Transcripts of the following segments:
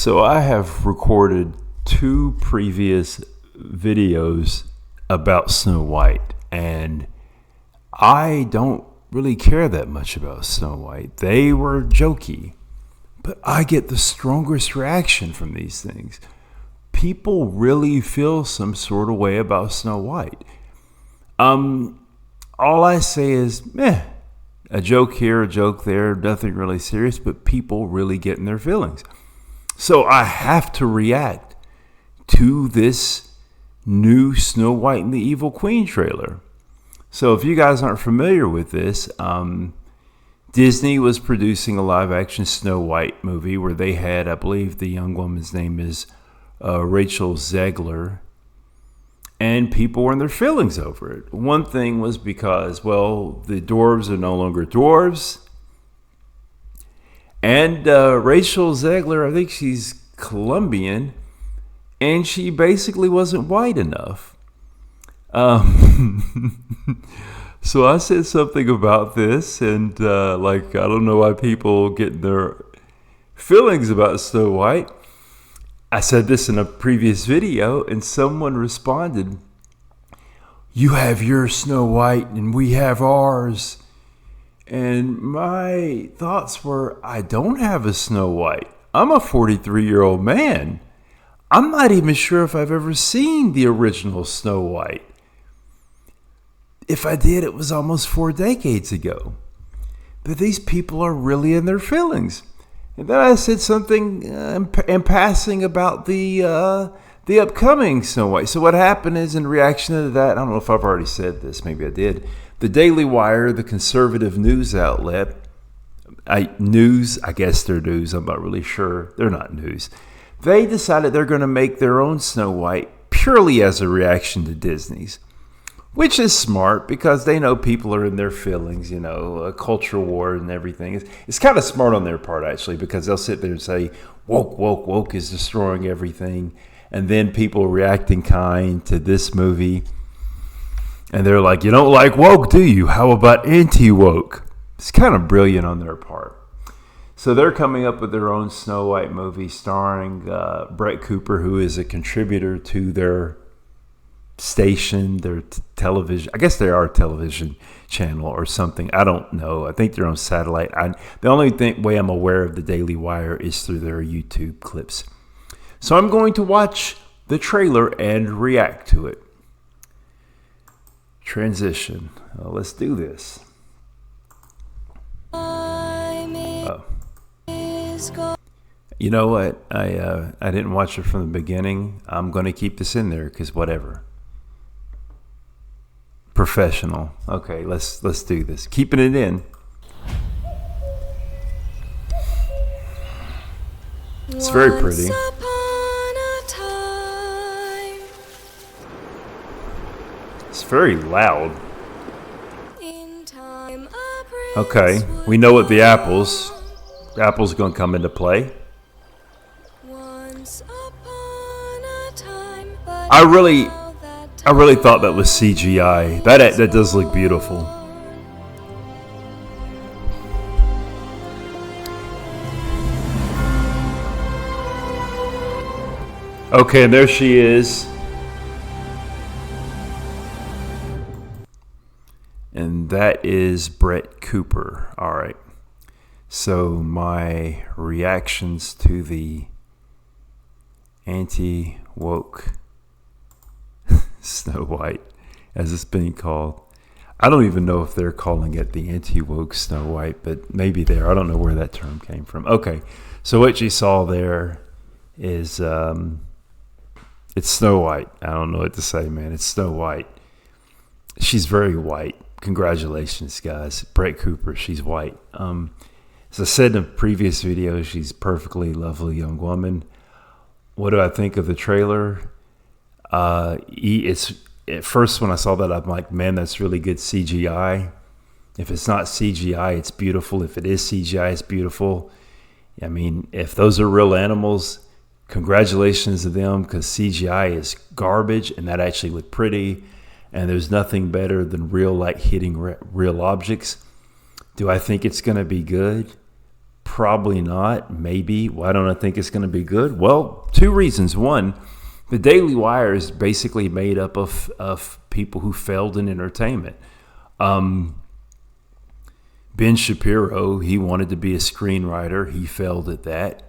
So I have recorded two previous videos about Snow White, and I don't really care that much about Snow White. They were jokey, but I get the strongest reaction from these things. People really feel some sort of way about Snow White. All I say is, a joke here, a joke there, nothing really serious, but people really get in their feelings. So I have to react to this new Snow White and the Evil Queen trailer. So if you guys aren't familiar with this, Disney was producing a live-action Snow White movie where they had, I believe the young woman's name is Rachel Zegler, and people were in their feelings over it. One thing was because, well, the dwarves are no longer dwarves. And Rachel Zegler, I think she's Colombian, and she basically wasn't white enough. So I said something about this, and I don't know why people get their feelings about Snow White. I said this in a previous video, and someone responded, "You have your Snow White, and we have ours." And my thoughts were, I don't have a Snow White. I'm a 43-year-old man. I'm not even sure if I've ever seen the original Snow White. If I did, it was almost 4 decades ago. But these people are really in their feelings. And then I said something in passing about the upcoming Snow White. So what happened is, in reaction to that, I don't know if I've already said this, maybe I did. The Daily Wire, the conservative news outlet, I guess they're news, I'm not really sure. They're not news. They decided they're going to make their own Snow White purely as a reaction to Disney's, which is smart because they know people are in their feelings, a cultural war and everything. It's kind of smart on their part, actually, because they'll sit there and say, woke, woke, woke is destroying everything. And then people react in kind to this movie. And they're like, you don't like woke, do you? How about anti-woke? It's kind of brilliant on their part. So they're coming up with their own Snow White movie starring Brett Cooper, who is a contributor to their station, their television. I guess they are a television channel or something. I don't know. I think they're on satellite. The only way I'm aware of the Daily Wire is through their YouTube clips. So I'm going to watch the trailer and react to it. Transition. Let's do this. You know what? I didn't watch it from the beginning. I'm going to keep this in there because whatever. Professional. Okay, let's do this. Keeping it in. It's very pretty. It's very loud. Okay, we know what the apples are going to come into play. I really thought that was CGI. That does look beautiful. Okay, and there she is. And that is Brett Cooper. All right. So my reactions to the anti-woke Snow White, as it's being called. I don't even know if they're calling it the anti-woke Snow White, but maybe they are. I don't know where that term came from. Okay, so what you saw there is it's Snow White. I don't know what to say, man. It's Snow White. She's very white. Congratulations, guys. Brett Cooper, she's white. As I said in a previous video, she's a perfectly lovely young woman. What do I think of the trailer? It's at first when I saw that, I'm like, man, that's really good CGI. If it's not CGI, it's beautiful. If it is CGI, it's beautiful. I mean, if those are real animals, congratulations to them, because CGI is garbage and that actually looked pretty. And there's nothing better than real light hitting real objects. Do I think it's going to be good? Probably not. Maybe. Why don't I think it's going to be good? Well, two reasons. One, the Daily Wire is basically made up of people who failed in entertainment. Ben Shapiro, he wanted to be a screenwriter. He failed at that.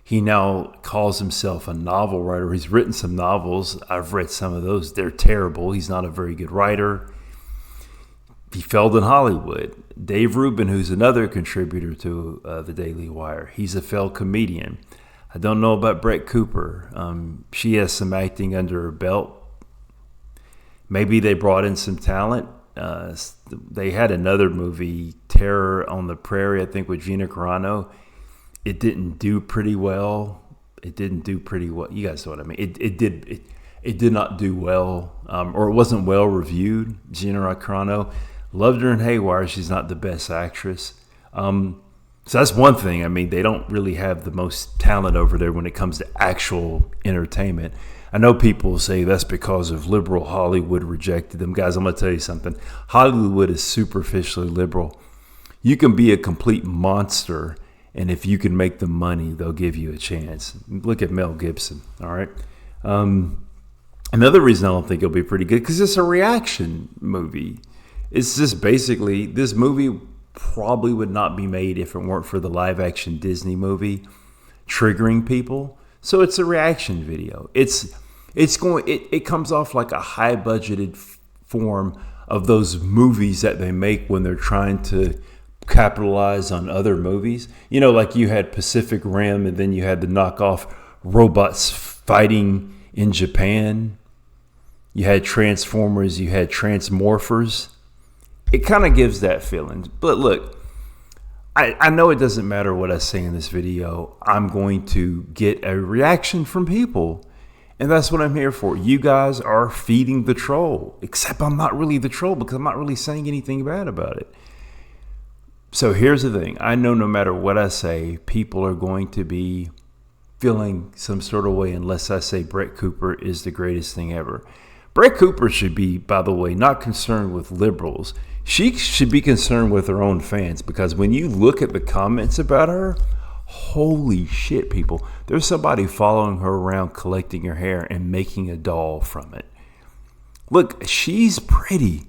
He now calls himself a novel writer. He's written some novels. I've read some of those. They're terrible. He's not a very good writer. He failed in Hollywood. Dave Rubin, who's another contributor to the Daily Wire, he's a failed comedian. I don't know about Brett Cooper. She has some acting under her belt. Maybe they brought in some talent. They had another movie, Terror on the Prairie, I think, with Gina Carano. It didn't do pretty well. You guys know what I mean. It did not do well, or it wasn't well reviewed. Gina Carano, loved her in Haywire. She's not the best actress. So that's one thing. I mean, they don't really have the most talent over there when it comes to actual entertainment. I know people say that's because of liberal Hollywood rejected them. Guys, I'm going to tell you something. Hollywood is superficially liberal. You can be a complete monster, and if you can make the money, they'll give you a chance. Look at Mel Gibson, all right? Another reason I don't think it'll be pretty good, because it's a reaction movie. It's just basically, this movie probably would not be made if it weren't for the live-action Disney movie triggering people. So it's a reaction video. It comes off like a high-budgeted form of those movies that they make when they're trying to capitalize on other movies. You know, like you had Pacific Rim, and then you had the knockoff robots fighting in Japan. You had Transformers, you had Transmorphers. It kind of gives that feeling. But look, I know it doesn't matter what I say in this video. I'm going to get a reaction from people. And that's what I'm here for. You guys are feeding the troll. Except I'm not really the troll, because I'm not really saying anything bad about it. So here's the thing. I know no matter what I say, people are going to be feeling some sort of way unless I say Brett Cooper is the greatest thing ever. Brett Cooper should be, by the way, not concerned with liberals. She should be concerned with her own fans, because when you look at the comments about her, holy shit, people. There's somebody following her around collecting her hair and making a doll from it. Look, she's pretty,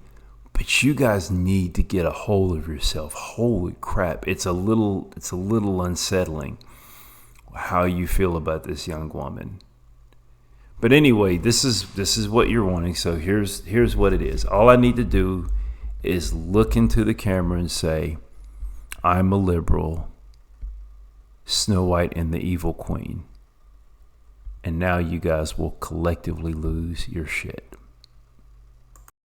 but you guys need to get a hold of yourself. Holy crap. It's a little unsettling how you feel about this young woman. But anyway, this is what you're wanting. So here's what it is. All I need to do is look into the camera and say, I'm a liberal, Snow White and the Evil Queen. And now you guys will collectively lose your shit.